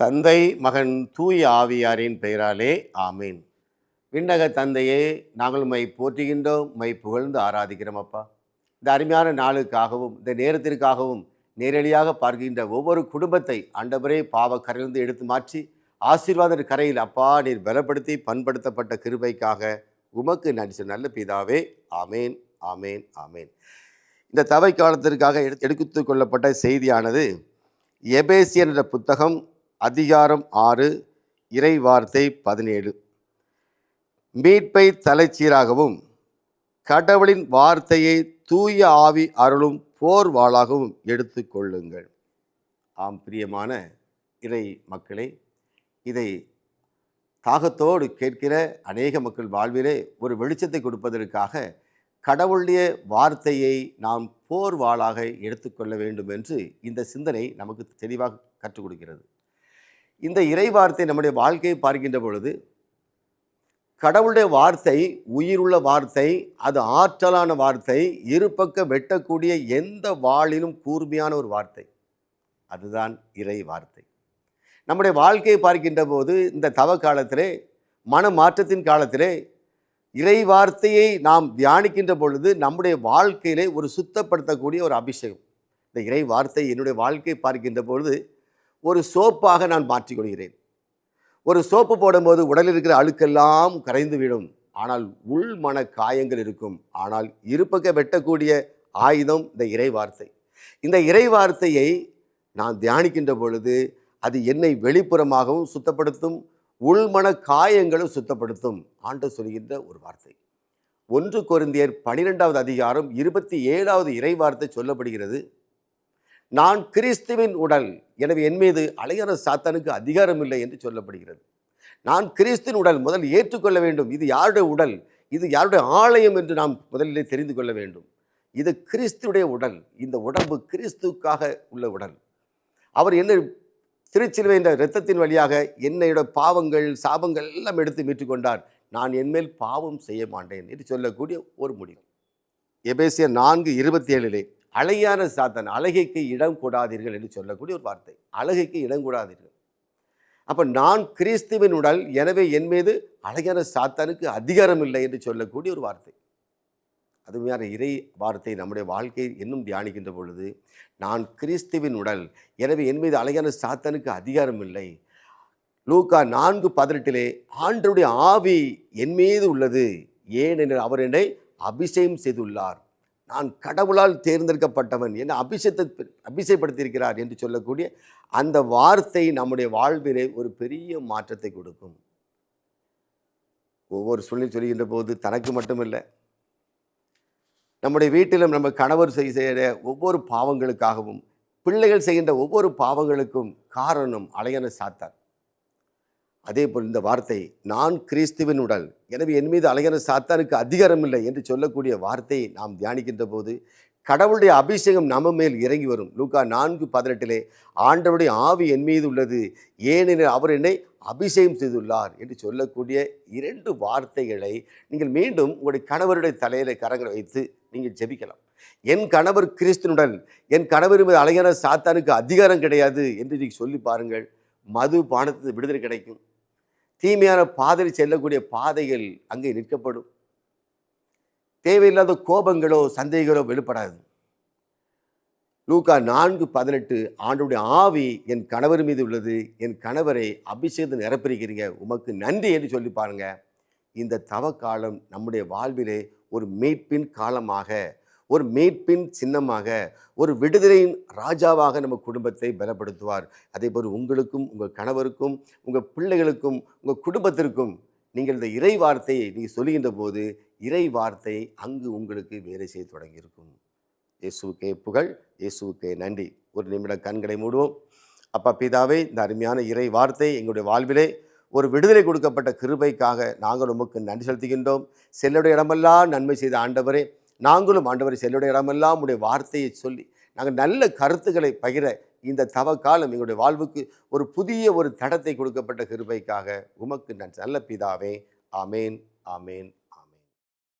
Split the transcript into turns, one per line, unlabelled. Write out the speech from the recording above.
தந்தை மகன் தூய ஆவியாரின் பெயராலே ஆமீன். விண்ணக தந்தையே, நாங்கள் உம்மை போற்றுகின்றோம், உம்மை புகழ்ந்து ஆராதிக்கிறோம் அப்பா. இந்த அருமையான நாளுக்காகவும் இந்த நேரத்திற்காகவும் நேரடியாக பார்க்கின்ற ஒவ்வொரு குடும்பத்தை ஆண்டவரே பாவ கரையிலிருந்து எடுத்து மாற்றி ஆசீர்வாத கரையில் அப்பா நீர் பலப்படுத்தி பண்படுத்தப்பட்ட கிருபைக்காக உமக்கு நன்றி. நல்ல பிதாவே, ஆமேன் ஆமேன் ஆமேன். இந்த தவை காலத்திற்காக எடுத்து கொள்ளப்பட்ட செய்தியானது எபேசியர் என்ற புத்தகம் அதிகாரம் 6 இறை வார்த்தை 17. மீட்பை தலைச்சீராகவும் கடவுளின் வார்த்தையை தூய ஆவி அருளும் போர் வாளாகவும் எடுத்து கொள்ளுங்கள். ஆம் பிரியமான இறை மக்களே, இதை தாகத்தோடு கேட்கிற அநேக மக்கள் வாழ்விலே ஒரு வெளிச்சத்தை கொடுப்பதற்காக கடவுளுடைய வார்த்தையை நாம் போர் வாளாக எடுத்துக்கொள்ள வேண்டும் என்று இந்த சிந்தனை நமக்கு தெளிவாக கற்றுக் கொடுக்கிறது. இந்த இறை வார்த்தை நம்முடைய வாழ்க்கையை பார்க்கின்ற பொழுது கடவுளுடைய வார்த்தை உயிருள்ள வார்த்தை, அது ஆற்றலான வார்த்தை, இருபக்க வெட்டக்கூடிய எந்த வாளிலும் கூர்மையான ஒரு வார்த்தை, அதுதான் இறை வார்த்தை. நம்முடைய வாழ்க்கையை பார்க்கின்ற போது இந்த தவ காலத்திலே, மன மாற்றத்தின் காலத்திலே இறை வார்த்தையை நாம் தியானிக்கின்ற பொழுது நம்முடைய வாழ்க்கையிலே ஒரு சுத்தப்படுத்தக்கூடிய ஒரு அபிஷேகம். இந்த இறை வார்த்தை என்னுடைய வாழ்க்கையை பார்க்கின்ற பொழுது ஒரு சோப்பாக நான் மாற்றிக்கொள்கிறேன். ஒரு சோப்பு போடும்போது உடலில் இருக்கிற அழுக்கெல்லாம் கரைந்து விடும், ஆனால் உள் மன காயங்கள் இருக்கும். ஆனால் இருபக்க வெட்டக்கூடிய ஆயுதம் இந்த இறை வார்த்தை. இந்த இறை வார்த்தையை நான் தியானிக்கின்ற பொழுது அது என்னை வெளிப்புறமாகவும் சுத்தப்படுத்தும், உள்மன காயங்களும் சுத்தப்படுத்தும். ஆண்டவர் சொல்கின்ற ஒரு வார்த்தை 1 கொரிந்தியர் 12வது அதிகாரம் 27வது இறை வார்த்தை சொல்லப்படுகிறது. நான் கிறிஸ்துவின் உடல், எனவே என் மீது அலையான சாத்தானுக்கு அதிகாரம் இல்லை என்று சொல்லப்படுகிறது. நான் கிறிஸ்துவின் உடல் முதல் ஏற்றுக்கொள்ள வேண்டும். இது யாருடைய உடல், இது யாருடைய ஆலயம் என்று நாம் முதலிலே தெரிந்து கொள்ள வேண்டும். இது கிறிஸ்துடைய உடல். இந்த உடம்பு கிறிஸ்துக்காக உள்ள உடல். அவர் என்ன திருச்சிலுவை என்ற இரத்தத்தின் வழியாக என்னையோட பாவங்கள் சாபங்கள் எல்லாம் எடுத்து மீட்டுக்கொண்டார். நான் என்மேல் பாவம் செய்ய மாட்டேன் என்று சொல்லக்கூடிய ஒரு முடிவு. எபேசியர் 4:27 அழகியான சாத்தான், அழகைக்கு இடம் கூடாதீர்கள் என்று சொல்லக்கூடிய ஒரு வார்த்தை. அழகைக்கு இடம் கூடாதீர்கள். அப்போ நான் கிறிஸ்துவின் உடல், எனவே என் மீது அழகியான சாத்தானுக்கு அதிகாரம் இல்லை என்று சொல்லக்கூடிய ஒரு வார்த்தை. அதுமையான இறை வார்த்தை நம்முடைய வாழ்க்கையை இன்னும் தியானிக்கின்ற பொழுது, நான் கிறிஸ்துவின் உடல், எனவே என் மீது அழகான சாத்தானுக்கு அதிகாரம் இல்லை. லூக்கா 4:18 ஆண்டவருடைய ஆவி என் மீது உள்ளது, ஏனெனில் அவர் என்னை அபிஷேகம் செய்துள்ளார். நான் கடவுளால் தேர்ந்தெடுக்கப்பட்டவன், என்னை அபிஷேகப்படுத்தியிருக்கிறார் என்று சொல்லக்கூடிய அந்த வார்த்தை நம்முடைய வாழ்விலே ஒரு பெரிய மாற்றத்தை கொடுக்கும். ஒவ்வொரு சூழ்நிலை சொல்கின்ற போது தனக்கு மட்டுமில்லை, நம்முடைய வீட்டிலும் நம்ம கணவர் செய்கிற ஒவ்வொரு பாவங்களுக்காகவும், பிள்ளைகள் செய்கின்ற ஒவ்வொரு பாவங்களுக்கும் காரணம் அலையான சாத்தான். அதே போல் இந்த வார்த்தை நான் கிறிஸ்துவின் உடல், எனவே என் மீது அலையான சாத்தானுக்கு அதிகாரம் இல்லை என்று சொல்லக்கூடிய வார்த்தையை நாம் தியானிக்கின்ற போது கடவுளுடைய அபிஷேகம் நம்ம மேல் இறங்கி வரும். லூக்கா 4:18 ஆண்டவருடைய ஆவி என் மீது உள்ளது, ஏனெனில் அவர் என்னை அபிஷேகம் செய்துள்ளார் என்று சொல்லக்கூடிய 2 வார்த்தைகளை நீங்கள் மீண்டும் உங்களுடைய கணவருடைய தலையில கரங்களை வைத்து நீங்கள் ஜெபிக்கலாம். என் கணவர் கிறிஸ்துனுடன், என் கணவர் மீது அழகான சாத்தானுக்கு அதிகாரம் கிடையாது என்று நீங்கள் சொல்லி பாருங்கள். மது பானத்துக்கு விடுதலை கிடைக்கும். தீமையான பாதையில் செல்லக்கூடிய பாதைகள் அங்கே நிற்கப்படும். தேவையில்லாத கோபங்களோ சந்தேகங்களோ வெளிப்படாது. லூக்கா 4:18 ஆண்டவருடைய ஆவி என் கணவர் மீது உள்ளது, என் கணவரை அபிஷேகத்தை நிரப்பிருக்கிறீங்க, உமக்கு நன்றி என்று சொல்லி பாருங்க. இந்த தவ காலம் நம்முடைய வாழ்விலே ஒரு மீட்பின் காலமாக, ஒரு மீட்பின் சின்னமாக, ஒரு விடுதலையின் ராஜாவாக நம்ம குடும்பத்தை பலப்படுத்துவார். அதே போல் உங்களுக்கும், உங்கள் கணவருக்கும், உங்கள் பிள்ளைகளுக்கும், உங்கள் குடும்பத்திற்கும் நீங்கள் இந்த இறை வார்த்தையை நீங்கள் சொல்லுகின்ற போது இறை வார்த்தை அங்கு உங்களுக்கு வேலை செய்ய தொடங்கியிருக்கும். இயேசுவுக்கே புகழ், இயேசுவுக்கே நன்றி. ஒரு நிமிடம் கண்களை மூடுவோம். அப்பா பிதாவே, இந்த அருமையான இறை வார்த்தை எங்களுடைய வாழ்விலே ஒரு விடுதலை கொடுக்கப்பட்ட கிருபைக்காக நாங்கள் உமக்கு நன்றி செலுத்துகின்றோம். செல்லுடைய இடமெல்லாம் நன்மை செய்த ஆண்டவரே, நாங்களும் ஆண்டவரை செல்லுடைய இடமெல்லாம் உடைய வார்த்தையை சொல்லி நாங்கள் நல்ல கருத்துக்களை பகிர இந்த தவ காலம் எங்களுடைய வாழ்வுக்கு ஒரு புதிய ஒரு தடத்தை கொடுக்கப்பட்ட கிருபைக்காக உமக்கு நன்றி. நல்ல பிதாவே, ஆமேன் ஆமேன்.